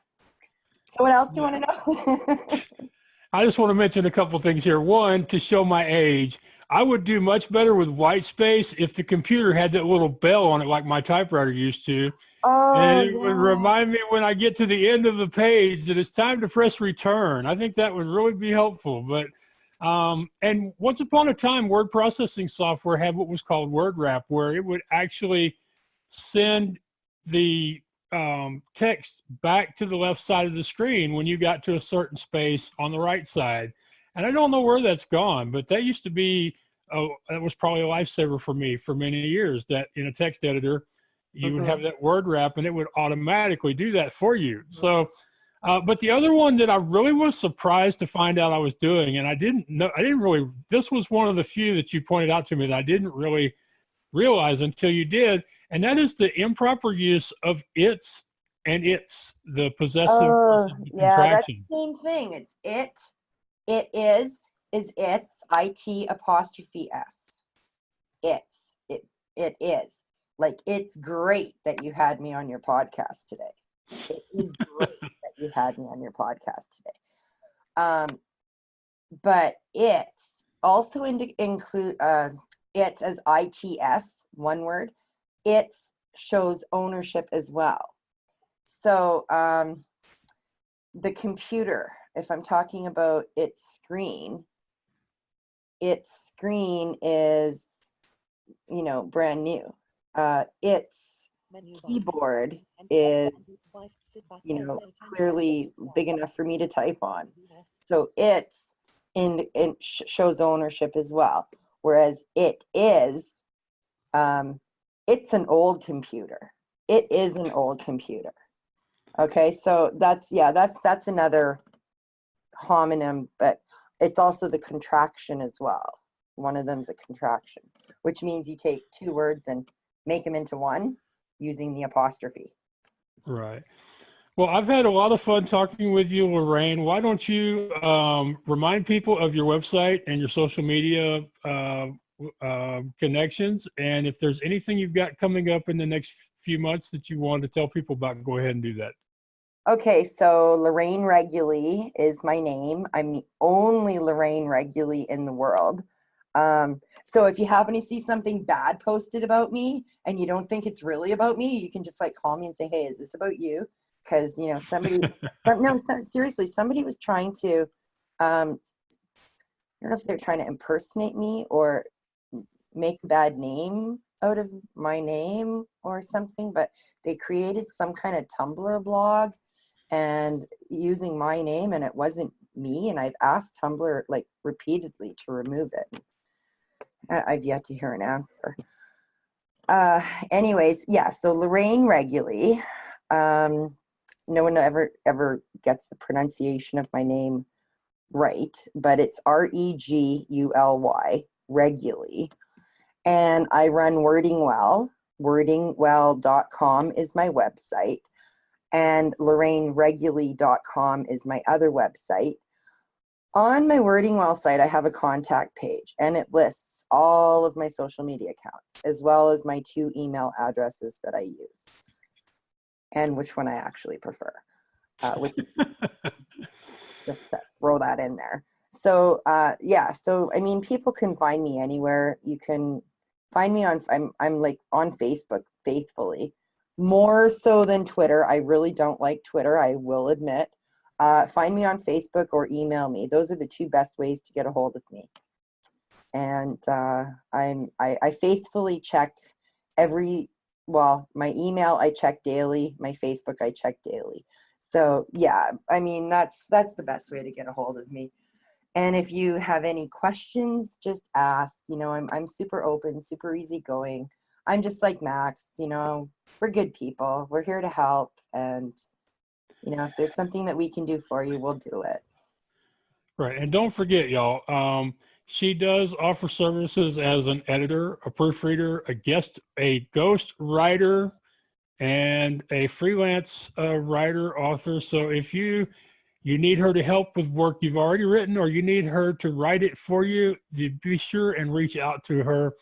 So what else do you want to know? I just want to mention a couple things here. One, to show my age, I would do much better with white space if the computer had that little bell on it like my typewriter used to. Oh, And it would yeah. remind me when I get to the end of the page that it's time to press return. I think that would really be helpful. But and once upon a time, word processing software had what was called word wrap, where it would actually send the text back to the left side of the screen when you got to a certain space on the right side. And I don't know where that's gone, but that used to be, that was probably a lifesaver for me for many years, that in a text editor, you would have that word wrap and it would automatically do that for you. So, but the other one that I really was surprised to find out I was doing, and I didn't really, this was one of the few that you pointed out to me that I didn't really realize until you did, and that is the improper use of its and its, the possessive versus the Yeah, that's contraction. the same thing. It's it is its, IT apostrophe S. It is. Like, it's great that you had me on your podcast today. It is great that you had me on your podcast today. But it's also include it's as ITS, one word. It shows ownership as well. So the computer, if I'm talking about its screen is, you know, brand new. Its keyboard is, you know, clearly big enough for me to type on. So it's shows ownership as well. Whereas it is, it's an old computer. It is an old computer. Okay, so that's another homonym, but it's also the contraction as well. One of them's a contraction, which means you take two words and make them into one using the apostrophe. Right. Well, I've had a lot of fun talking with you, Lorraine. Why don't you remind people of your website and your social media connections, and if there's anything you've got coming up in the next few months that you want to tell people about, go ahead and do that. Okay, so Lorraine Reguly is my name. I'm the only Lorraine Reguly in the world. So if you happen to see something bad posted about me and you don't think it's really about me, you can just like call me and say, hey, is this about you? Because, you know, somebody, seriously, somebody was trying to, I don't know if they're trying to impersonate me or make a bad name out of my name or something, but they created some kind of Tumblr blog and using my name, and it wasn't me. And I've asked Tumblr like repeatedly to remove it. I've yet to hear an answer. Anyways, yeah, so Lorraine Reguly. No one ever gets the pronunciation of my name right, but it's Reguly, Reguly. And I run Wording Well. Wordingwell.com is my website, and LorraineReguly.com is my other website. On my Wording Well site, I have a contact page, and it lists all of my social media accounts, as well as my 2 email addresses that I use, and which one I actually prefer. Just to throw that in there. So yeah, so I mean, people can find me anywhere. You can find me on, I'm like on Facebook faithfully, more so than Twitter. I really don't like Twitter, I will admit. Find me on Facebook or email me. Those are the 2 best ways to get a hold of me. And I faithfully check my email I check daily, my Facebook I check daily. So yeah, I mean, that's the best way to get a hold of me. And if you have any questions, just ask. You know, I'm super open, super easygoing. I'm just like Max, you know, we're good people. We're here to help. And, you know, if there's something that we can do for you, we'll do it. Right. And don't forget, y'all, she does offer services as an editor, a proofreader, a ghost writer, and a freelance writer, author. So if you need her to help with work you've already written, or you need her to write it for you, be sure and reach out to her.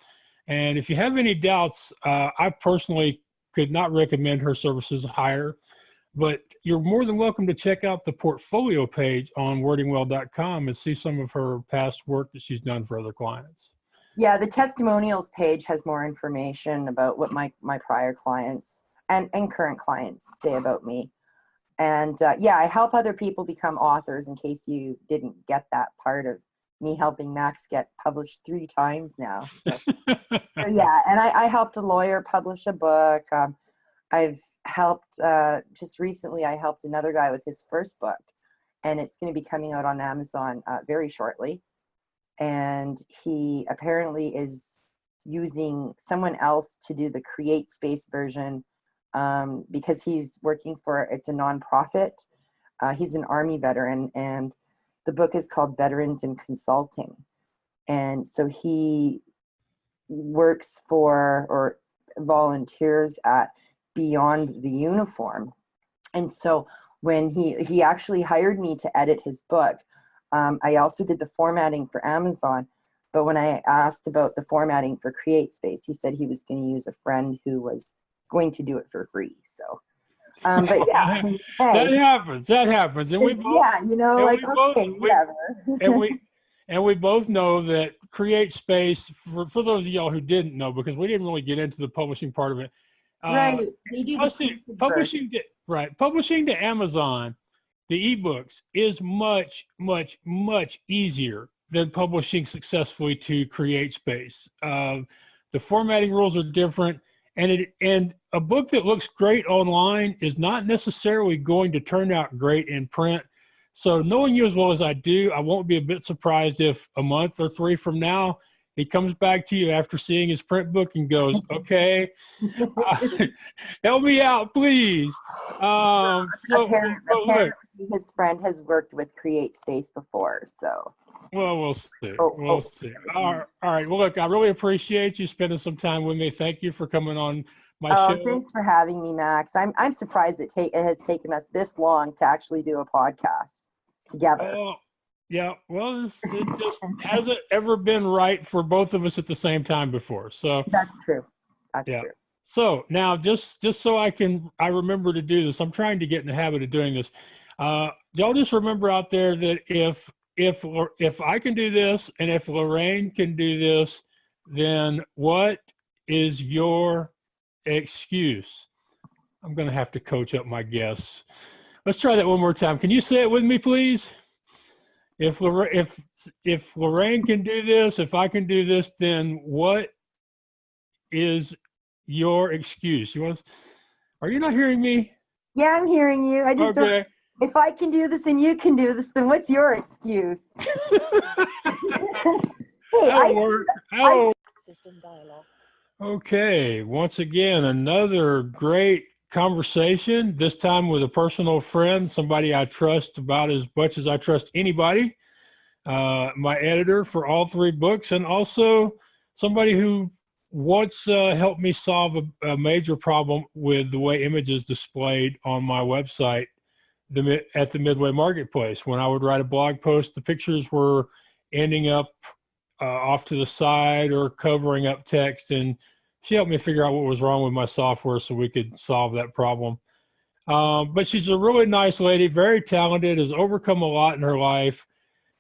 And if you have any doubts, I personally could not recommend her services higher, but you're more than welcome to check out the portfolio page on wordingwell.com and see some of her past work that she's done for other clients. Yeah, the testimonials page has more information about what my prior clients and current clients say about me. And yeah, I help other people become authors, in case you didn't get that part of me helping Max get published 3 times now. So yeah, and I helped a lawyer publish a book. I've helped, just recently, I helped another guy with his first book, and it's going to be coming out on Amazon very shortly. And he apparently is using someone else to do the Create Space version, because he's working for, it's a nonprofit. He's an Army veteran, and the book is called Veterans in Consulting. And so he works for, or volunteers at, Beyond the Uniform. And so when he actually hired me to edit his book, I also did the formatting for Amazon. But when I asked about the formatting for Create Space, he said he was going to use a friend who was going to do it for free. So, but yeah, hey, that happens. And we both, yeah, you know, like, okay, whatever. and we both know that Create Space, for those of y'all who didn't know, because we didn't really get into the publishing part of it. Right. They do publishing to Amazon, the ebooks, is much, much, much easier than publishing successfully to Create Space. The formatting rules are different, and a book that looks great online is not necessarily going to turn out great in print. So knowing you as well as I do, I won't be a bit surprised if a month or 3 from now, he comes back to you after seeing his print book and goes, okay, help me out, please. Apparently his friend has worked with Create Space before, so. Well, we'll see. We'll see. All right. Well, look, I really appreciate you spending some time with me. Thank you for coming on my show. Thanks for having me, Max. I'm surprised it has taken us this long to actually do a podcast together. Yeah, well, it just hasn't ever been right for both of us at the same time before. So that's true. That's true. So now, just so I remember to do this, I'm trying to get in the habit of doing this. Y'all just remember out there that if I can do this, and if Lorraine can do this, then what is your excuse? I'm going to have to coach up my guests. Let's try that one more time. Can you say it with me, please? If Lorraine can do this, if I can do this, then what is your excuse? Are you not hearing me? Yeah, I'm hearing you. I just don't if I can do this and you can do this, then what's your excuse? Hey, That'll work. System dialog. Okay, once again, another great conversation, this time with a personal friend, somebody I trust about as much as I trust anybody, my editor for all three books, and also somebody who once helped me solve a major problem with the way images displayed on my website at the Midway Marketplace. When I would write a blog post, the pictures were ending up off to the side or covering up text, and she helped me figure out what was wrong with my software so we could solve that problem. But she's a really nice lady, very talented, has overcome a lot in her life.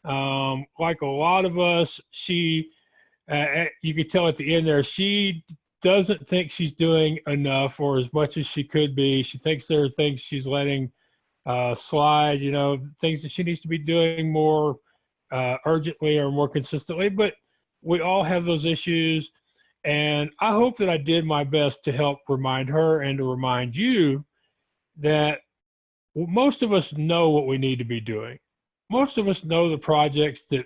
Like a lot of us, she, you could tell at the end there, she doesn't think she's doing enough or as much as she could be. She thinks there are things she's letting slide, you know, things that she needs to be doing more urgently or more consistently, but we all have those issues. And I hope that I did my best to help remind her and to remind you that most of us know what we need to be doing. Most of us know the projects that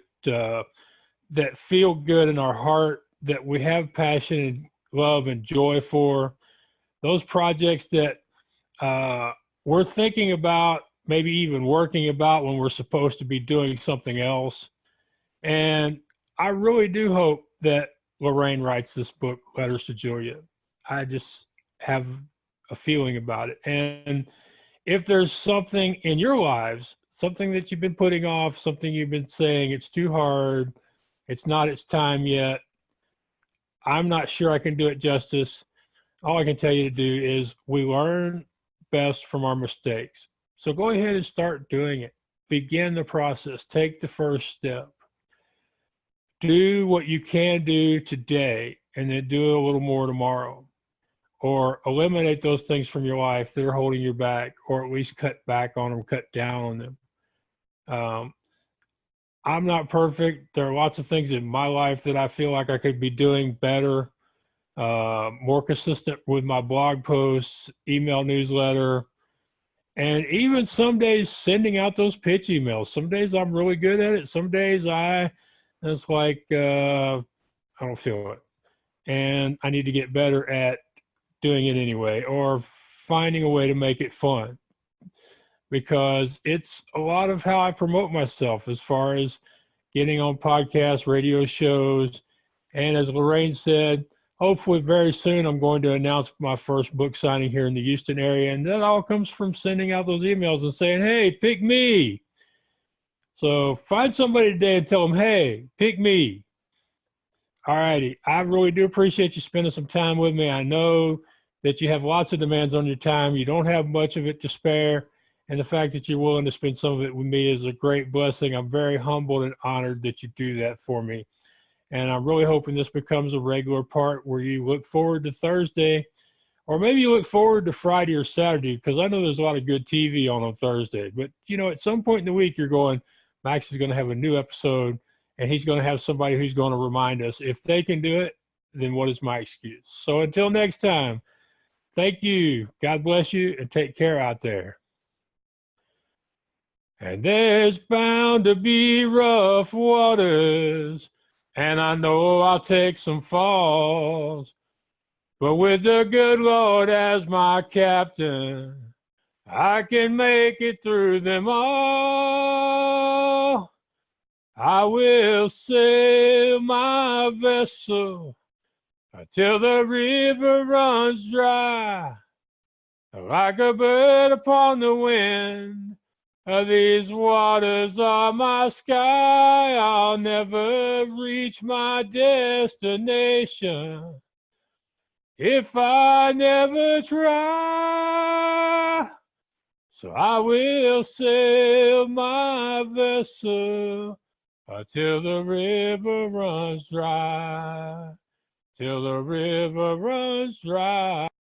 feel good in our heart, that we have passion and love and joy for. Those projects that we're thinking about, maybe even working about when we're supposed to be doing something else. And I really do hope that Lorraine writes this book, Letters to Julia. I just have a feeling about it. And if there's something in your lives, something that you've been putting off, something you've been saying, it's too hard, it's not its time yet, I'm not sure I can do it justice. All I can tell you to do is we learn best from our mistakes. So go ahead and start doing it. Begin the process. Take the first step. Do what you can do today and then do a little more tomorrow. Or eliminate those things from your life that are holding you back, or at least cut back on them, cut down on them. I'm not perfect. There are lots of things in my life that I feel like I could be doing better, more consistent with my blog posts, email newsletter, and even some days sending out those pitch emails. Some days I'm really good at it. Some days it's like, I don't feel it. And I need to get better at doing it anyway, or finding a way to make it fun, because it's a lot of how I promote myself as far as getting on podcasts, radio shows. And as Lorraine said, hopefully very soon I'm going to announce my first book signing here in the Houston area. And that all comes from sending out those emails and saying, hey, pick me. So find somebody today and tell them, hey, pick me. All righty. I really do appreciate you spending some time with me. I know that you have lots of demands on your time. You don't have much of it to spare. And the fact that you're willing to spend some of it with me is a great blessing. I'm very humbled and honored that you do that for me. And I'm really hoping this becomes a regular part where you look forward to Thursday, or maybe you look forward to Friday or Saturday, because I know there's a lot of good TV on Thursday. But, you know, at some point in the week, you're going, Max is going to have a new episode, and he's going to have somebody who's going to remind us. If they can do it, then what is my excuse? So until next time, thank you. God bless you, and take care out there. And there's bound to be rough waters, and I know I'll take some falls. But with the good Lord as my captain, I can make it through them all. I will sail my vessel until the river runs dry. Like a bird upon the wind, these waters are my sky. I'll never reach my destination if I never try. So I will sail my vessel until the river runs dry, till the river runs dry.